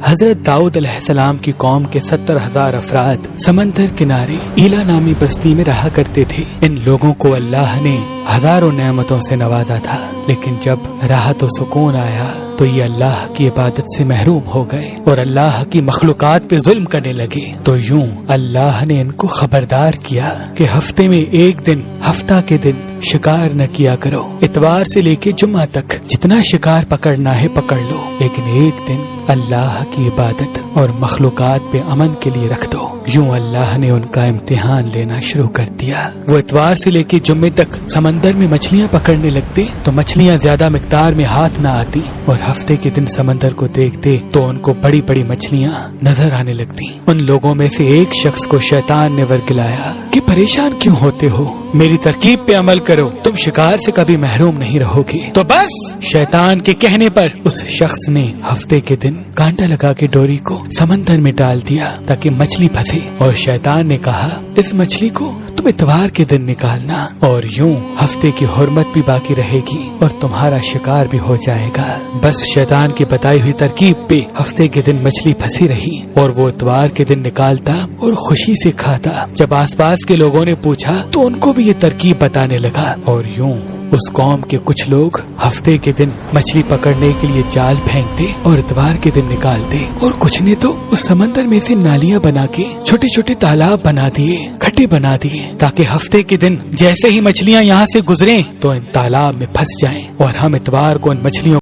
حضرت داؤد علیہ السلام کی قوم کے 70,000 افراد سمندر کنارے ایلا نامی بستی میں رہا کرتے تھے۔ ان لوگوں کو اللہ نے ہزاروں نعمتوں سے نوازا تھا، لیکن جب راحت و سکون آیا تو یہ اللہ کی عبادت سے محروم ہو گئے اور اللہ کی مخلوقات پہ ظلم کرنے لگے۔ تو یوں اللہ نے ان کو خبردار کیا کہ ہفتے میں ایک دن، ہفتہ کے دن شکار نہ کیا کرو۔ اتوار سے لے کے جمعہ تک جتنا شکار پکڑنا ہے پکڑ لو، لیکن ایک دن اللہ کی عبادت اور مخلوقات پہ امن کے لیے رکھ دو۔ یوں اللہ نے ان کا امتحان لینا شروع کر دیا۔ وہ اتوار سے لے کے جمعے تک سمندر میں مچھلیاں پکڑنے لگتے تو مچھلیاں زیادہ مقدار میں ہاتھ نہ آتی، اور ہفتے کے دن سمندر کو دیکھتے تو ان کو بڑی بڑی مچھلیاں نظر آنے لگتی۔ ان لوگوں میں سے ایک شخص کو شیطان نے ورگلایا کہ پریشان کیوں ہوتے ہو، میری ترکیب پہ عمل کرو، تم شکار سے کبھی محروم نہیں رہو گے۔ تو بس شیطان کے کہنے پر اس شخص نے ہفتے کے دن کانٹا لگا کے ڈوری کو سمندر میں ڈال دیا تاکہ مچھلی پھنسے، اور شیطان نے کہا اس مچھلی کو تم اتوار کے دن نکالنا، اور یوں ہفتے کی حرمت بھی باقی رہے گی اور تمہارا شکار بھی ہو جائے گا۔ بس شیطان کی بتائی ہوئی ترکیب پہ ہفتے کے دن مچھلی پھنسی رہی اور وہ اتوار کے دن نکالتا اور خوشی سے کھاتا۔ جب آس پاس کے لوگوں نے پوچھا تو ان کو بھی یہ ترکیب بتانے لگا، اور یوں اس قوم کے کچھ لوگ ہفتے کے دن مچھلی پکڑنے کے لیے جال پھینکتے اور اتوار کے دن نکالتے، اور کچھ نے تو اس سمندر میں سے نالیاں بنا کے چھوٹے چھوٹے تالاب بنا دیے، کھڈے بنا دیے، تاکہ ہفتے کے دن جیسے ہی مچھلیاں یہاں سے گزریں تو ان تالاب میں پھنس جائیں اور ہم اتوار کو ان مچھلیوں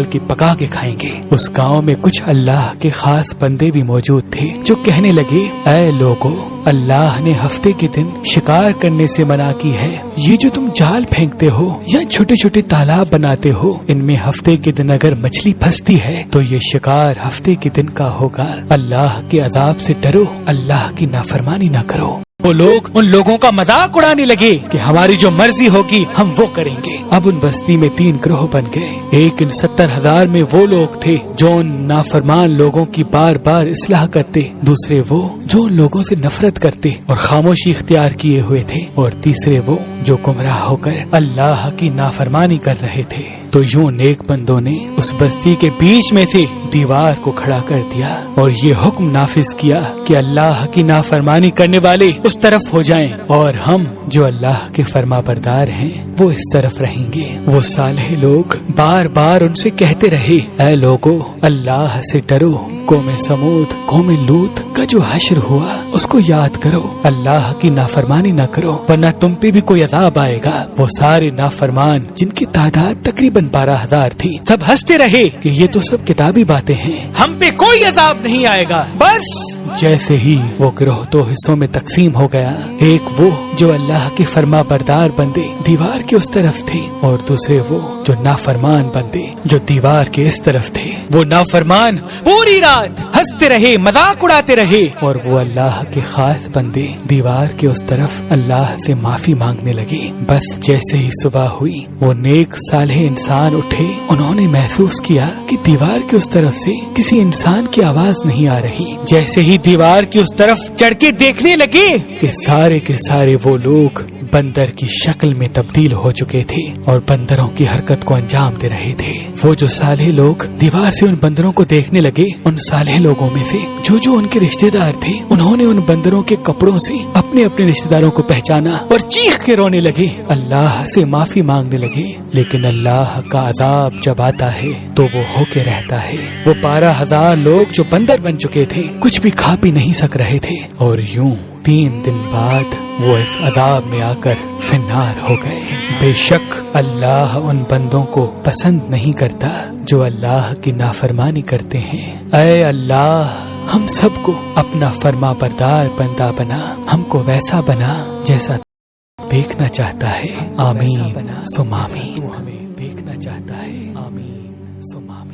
کی پکا کے کھائیں گے۔ اس گاؤں میں کچھ اللہ کے خاص بندے بھی موجود تھے جو کہنے لگے، اے لوگو، اللہ نے ہفتے کے دن شکار کرنے سے منع کی ہے۔ یہ جو تم جال پھینکتے ہو یا چھوٹے چھوٹے تالاب بناتے ہو، ان میں ہفتے کے دن اگر مچھلی پھنستی ہے تو یہ شکار ہفتے کے دن کا ہوگا۔ اللہ کے عذاب سے ڈرو، اللہ کی نافرمانی نہ کرو۔ وہ لوگ ان لوگوں کا مذاق اڑانے لگے کہ ہماری جو مرضی ہوگی ہم وہ کریں گے۔ اب ان بستی میں 3 گروہ بن گئے۔ ایک ان 70,000 میں وہ لوگ تھے جو ان نافرمان لوگوں کی بار بار اصلاح کرتے، دوسرے وہ جو ان لوگوں سے نفرت کرتے اور خاموشی اختیار کیے ہوئے تھے، اور تیسرے وہ جو گمراہ ہو کر اللہ کی نافرمانی کر رہے تھے۔ تو یوں نیک بندوں نے اس بستی کے بیچ میں سے دیوار کو کھڑا کر دیا اور یہ حکم نافذ کیا کہ اللہ کی نافرمانی کرنے والے اس طرف ہو جائیں اور ہم جو اللہ کے فرما بردار ہیں وہ اس طرف رہیں گے۔ وہ صالح لوگ بار بار ان سے کہتے رہے، اے لوگو، اللہ سے ڈرو، قوم سمود، قوم لوط کا جو حشر ہوا اس کو یاد کرو، اللہ کی نافرمانی نہ کرو ورنہ تم پہ بھی کوئی عذاب آئے گا۔ وہ سارے نافرمان جن کی تعداد تقریباً 12,000 تھی، سب ہنستے رہے کہ یہ تو سب کتابی باتیں ہیں، ہم پہ کوئی عذاب نہیں آئے گا۔ بس جیسے ہی وہ گروہ 2 حصوں میں تقسیم ہو گیا، ایک وہ جو اللہ کے فرما بردار بندے دیوار کے اس طرف تھے، اور دوسرے وہ جو نافرمان بندے جو دیوار کے اس طرف تھے۔ وہ نافرمان پوری رات ہنستے رہے، مذاق اڑاتے رہے، اور وہ اللہ کے خاص بندے دیوار کے اس طرف اللہ سے معافی مانگنے لگے۔ بس جیسے ہی صبح ہوئی، وہ نیک صالح انسان اٹھے، انہوں نے محسوس کیا کہ دیوار کے اس طرف سے کسی انسان کی آواز نہیں آ رہی۔ جیسے ہی دیوار کی اس طرف چڑھ کے دیکھنے لگے کہ سارے کے سارے وہ لوگ بندر کی شکل میں تبدیل ہو چکے تھے اور بندروں کی حرکت کو انجام دے رہے تھے۔ وہ جو صالح لوگ دیوار سے ان بندروں کو دیکھنے لگے، ان صالح لوگوں میں سے جو ان کے رشتہ دار تھے، انہوں نے ان بندروں کے کپڑوں سے اپنے اپنے رشتہ داروں کو پہچانا اور چیخ کے رونے لگے، اللہ سے معافی مانگنے لگے۔ لیکن اللہ کا عذاب جب آتا ہے تو وہ ہو کے رہتا ہے۔ وہ 12,000 لوگ جو بندر بن چکے تھے کچھ بھی کھا پی نہیں سک رہے تھے، اور یوں 3 دن بعد وہ اس عذاب میں آ کر فنار ہو گئے۔ بے شک اللہ ان بندوں کو پسند نہیں کرتا جو اللہ کی نافرمانی کرتے ہیں۔ اے اللہ، ہم سب کو اپنا فرما بردار بندہ بنا، ہم کو ویسا بنا جیسا دیکھنا چاہتا ہے۔ آمین ثم آمین۔ ہمیں دیکھنا چاہتا ہے۔ آمین ثم آمین۔